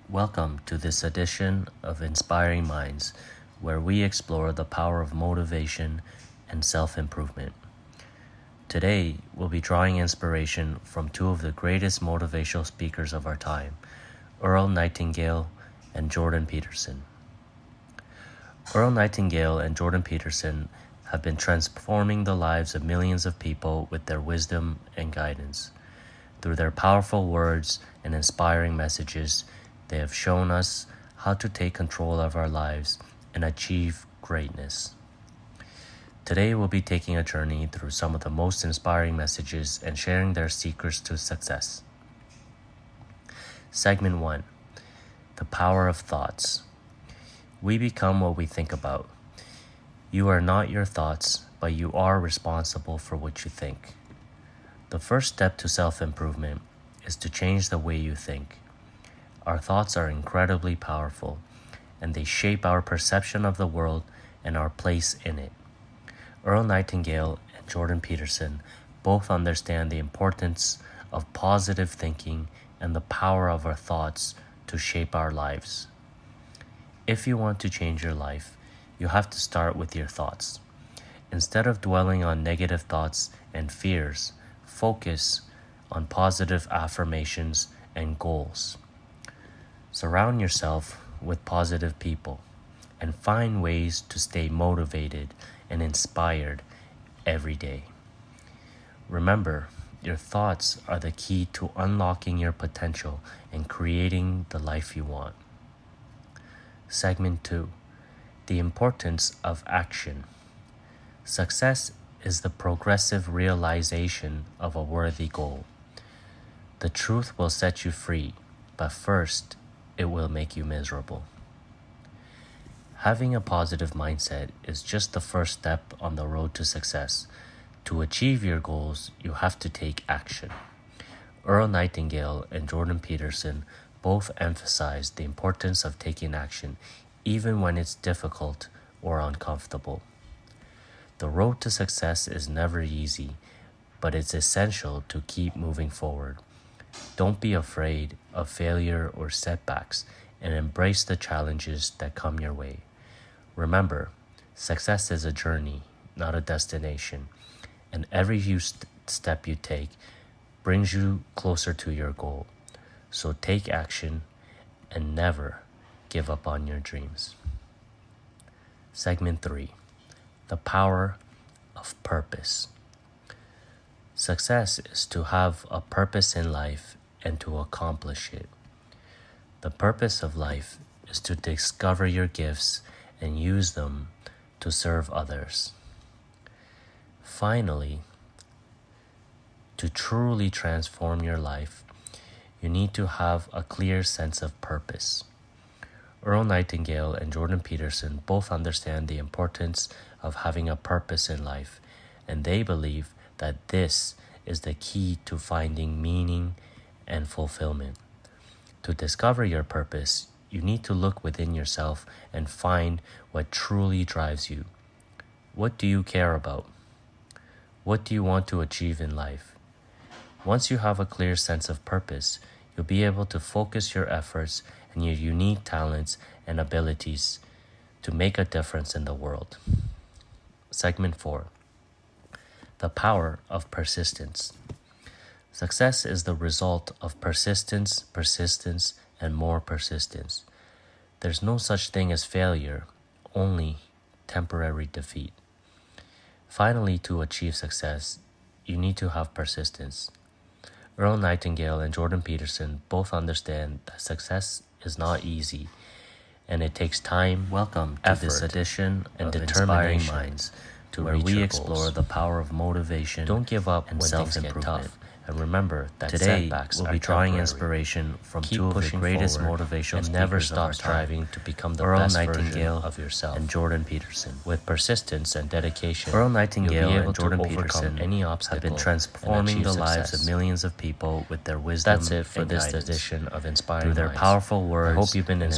Welcome to this edition of Inspiring Minds, where we explore the power of motivation and self-improvement. Today, we'll be drawing inspiration from two of the greatest motivational speakers of our time, Earl Nightingale and Jordan Peterson. Earl Nightingale and Jordan Peterson have been transforming the lives of millions of people with their wisdom and guidance. Through their powerful words and inspiring messages, they have shown us how to take control of our lives and achieve greatness. Today we'll be taking a journey through some of the most inspiring messages and sharing their secrets to success. Segment 1. The Power of Thoughts. We become what we think about. You are not your thoughts, but you are responsible for what you think. The first step to self-improvement is to change the way you think. Our thoughts are incredibly powerful, and they shape our perception of the world and our place in it. Earl Nightingale and Jordan Peterson both understand the importance of positive thinking and the power of our thoughts to shape our lives. If you want to change your life, you have to start with your thoughts. Instead of dwelling on negative thoughts and fears, focus on positive affirmations and goals. Surround yourself with positive people and find ways to stay motivated and inspired every day. Remember, your thoughts are the key to unlocking your potential and creating the life you want. Segment 2. The Importance of Action. Success is the progressive realization of a worthy goal. The truth will set you free, but first, it will make you miserable. Having a positive mindset is just the first step on the road to success. To achieve your goals, you have to take action. Earl Nightingale and Jordan Peterson both emphasize the importance of taking action, even when it's difficult or uncomfortable. The road to success is never easy, but it's essential to keep moving forward. Don't be afraid of failure or setbacks, and embrace the challenges that come your way. Remember, success is a journey, not a destination, and every step you take brings you closer to your goal. So take action and never give up on your dreams. Segment 3. The Power of Purpose. Success is to have a purpose in life and to accomplish it. The purpose of life is to discover your gifts and use them to serve others. Finally, to truly transform your life, you need to have a clear sense of purpose. Earl Nightingale and Jordan Peterson both understand the importance of having a purpose in life, and they believe that this is the key to finding meaning and fulfillment. To discover your purpose, you need to look within yourself and find what truly drives you. What do you care about? What do you want to achieve in life? Once you have a clear sense of purpose, you'll be able to focus your efforts and your unique talents and abilities to make a difference in the world. Segment 4. The Power of Persistence. Success is the result of persistence, and more persistence. There's no such thing as failure, only temporary defeat. Finally, to achieve success, you need to have persistence. Earl Nightingale and Jordan Peterson both understand that success is not easy, and it takes time, effort, this edition of Inspiring Minds, where we explore the power of motivation. Don't give up when things get tough. And remember that today we'll be drawing inspiration from two of the greatest motivational speakers, and never stop striving to become the best version of yourself. And Jordan Peterson. With persistence and dedication, Earl Nightingale and Jordan Peterson have been transforming the lives of millions of people with their wisdom. That's it for this edition of Inspiring Minds. Through their powerful words, I hope you've been inspired